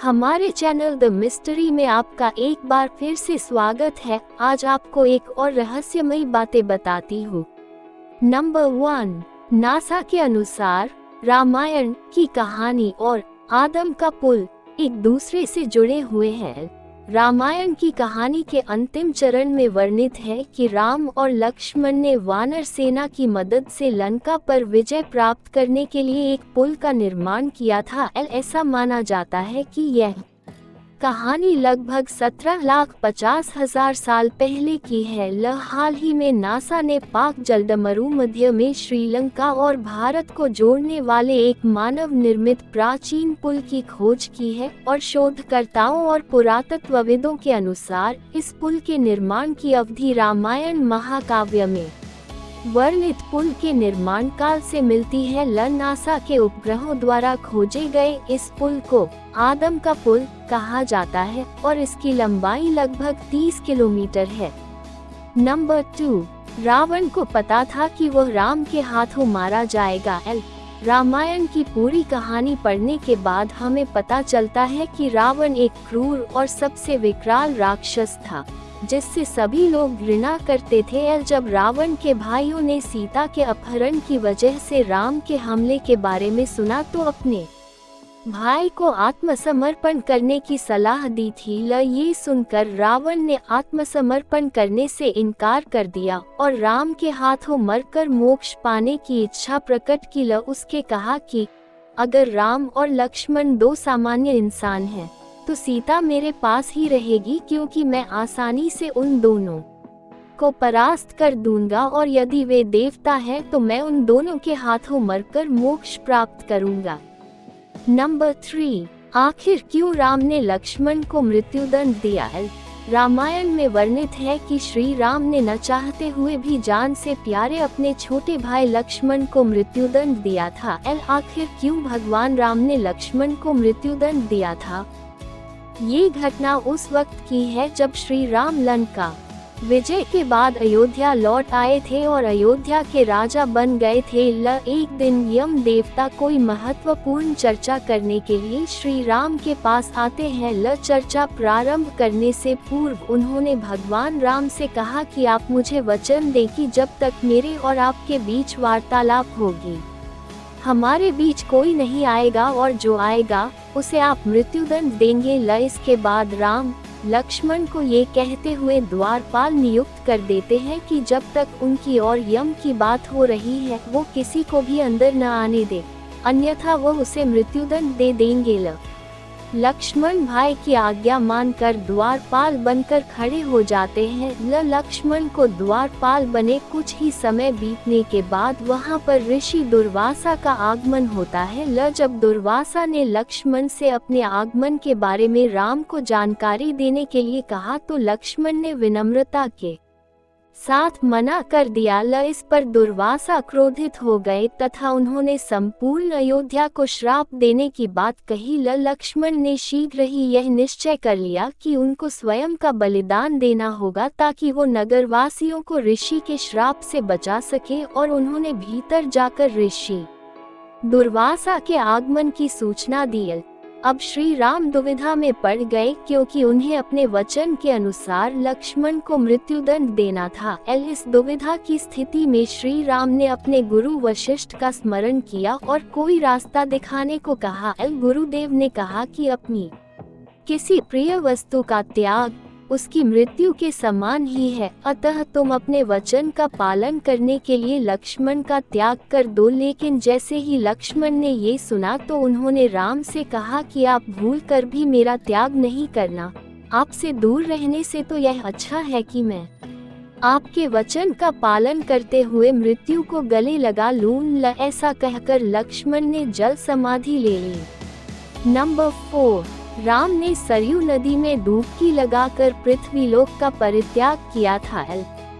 हमारे channel the mystery में आपका एक बार फिर से स्वागत है। आज आपको एक और रहस्यमयी बातें बताती हूँ। नंबर 1, नासा के अनुसार रामायण की कहानी और आदम का पुल एक दूसरे से जुड़े हुए हैं। रामायण की कहानी के अंतिम चरण में वर्णित है कि राम और लक्ष्मण ने वानर सेना की मदद से लंका पर विजय प्राप्त करने के लिए एक पुल का निर्माण किया था। ऐसा माना जाता है कि यह कहानी लगभग 17,50,000 साल पहले की है। हाल ही में नासा ने पाक जलमरूमध्य में श्रीलंका और भारत को जोड़ने वाले एक मानव निर्मित प्राचीन पुल की खोज की है और शोधकर्ताओं और पुरातत्वविदों के अनुसार इस पुल के निर्माण की अवधि रामायण महाकाव्य में वर्णित पुल के निर्माण काल से मिलती है। नासा के उपग्रहों द्वारा खोजे गए इस पुल को आदम का पुल कहा जाता है और इसकी लंबाई लगभग 30 किलोमीटर है। नंबर 2, रावण को पता था कि वह राम के हाथों मारा जाएगा। रामायण की पूरी कहानी पढ़ने के बाद हमें पता चलता है कि रावण एक क्रूर और सबसे विकराल राक्षस था जिससे सभी लोग घृणा करते थे। जब रावण के भाइयों ने सीता के अपहरण की वजह से राम के हमले के बारे में सुना तो अपने भाई को आत्मसमर्पण करने की सलाह दी थी। ये सुनकर रावण ने आत्मसमर्पण करने से इनकार कर दिया और राम के हाथों मरकर मोक्ष पाने की इच्छा प्रकट की। उसके कहा कि अगर राम और लक्ष्मण दो सामान्य इंसान हैं तो सीता मेरे पास ही रहेगी, क्योंकि मैं आसानी से उन दोनों को परास्त कर दूंगा और यदि वे देवता हैं तो मैं उन दोनों के हाथों मरकर मोक्ष प्राप्त करूंगा। नंबर 3, आखिर क्यों राम ने लक्ष्मण को मृत्युदंड दिया? रामायण में वर्णित है कि श्री राम ने न चाहते हुए भी जान से प्यारे अपने छोटे भाई लक्ष्मण को मृत्युदंड दिया था। आखिर क्यों भगवान राम ने लक्ष्मण को मृत्युदंड दिया था? ये घटना उस वक्त की है जब श्री राम लंका विजय के बाद अयोध्या लौट आए थे और अयोध्या के राजा बन गए थे। एक दिन यम देवता कोई महत्वपूर्ण चर्चा करने के लिए श्री राम के पास आते हैं। चर्चा प्रारंभ करने से पूर्व उन्होंने भगवान राम से कहा कि आप मुझे वचन दें कि जब तक मेरे और आपके बीच वार्तालाप होगी हमारे बीच कोई नहीं आएगा और जो आएगा उसे आप मृत्युदंड देंगे। इसके बाद राम लक्ष्मण को ये कहते हुए द्वारपाल नियुक्त कर देते हैं कि जब तक उनकी और यम की बात हो रही है वो किसी को भी अंदर न आने दे, अन्यथा वो उसे मृत्युदंड दे देंगे। लक्ष्मण भाई की आज्ञा मानकर द्वारपाल बनकर खड़े हो जाते हैं। लक्ष्मण को द्वारपाल बने कुछ ही समय बीतने के बाद वहां पर ऋषि दुर्वासा का आगमन होता है। जब दुर्वासा ने लक्ष्मण से अपने आगमन के बारे में राम को जानकारी देने के लिए कहा तो लक्ष्मण ने विनम्रता के साथ मना कर दिया। इस पर दुर्वासा क्रोधित हो गए तथा उन्होंने संपूर्ण अयोध्या को श्राप देने की बात कही। लक्ष्मण ने शीघ्र ही यह निश्चय कर लिया कि उनको स्वयं का बलिदान देना होगा ताकि वो नगरवासियों को ऋषि के श्राप से बचा सके और उन्होंने भीतर जाकर ऋषि दुर्वासा के आगमन की सूचना दी। अब श्री राम दुविधा में पड़ गए क्योंकि उन्हें अपने वचन के अनुसार लक्ष्मण को मृत्युदंड देना था। इस दुविधा की स्थिति में श्री राम ने अपने गुरु वशिष्ठ का स्मरण किया और कोई रास्ता दिखाने को कहा। गुरुदेव ने कहा कि अपनी किसी प्रिय वस्तु का त्याग उसकी मृत्यु के समान ही है, अतः तुम अपने वचन का पालन करने के लिए लक्ष्मण का त्याग कर दो। लेकिन जैसे ही लक्ष्मण ने ये सुना तो उन्होंने राम से कहा कि आप भूल कर भी मेरा त्याग नहीं करना, आपसे दूर रहने से तो यह अच्छा है कि मैं आपके वचन का पालन करते हुए मृत्यु को गले लगा लूं। ऐसा कहकर लक्ष्मण ने जल समाधि ले ली। नंबर 4, राम ने सरयू नदी में डुबकी लगाकर पृथ्वीलोक का परित्याग किया था।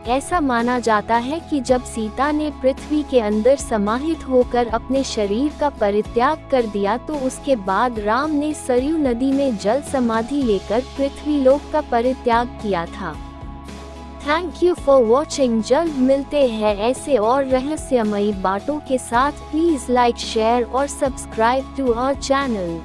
ऐसा माना जाता है कि जब सीता ने पृथ्वी के अंदर समाहित होकर अपने शरीर का परित्याग कर दिया तो उसके बाद राम ने सरयू नदी में जल समाधि लेकर पृथ्वीलोक का परित्याग किया था। Thank you for watching. जल्द मिलते हैं ऐसे और रहस्यमयी बातों के साथ। प्लीज लाइक, शेयर और सब्सक्राइब टू आवर चैनल।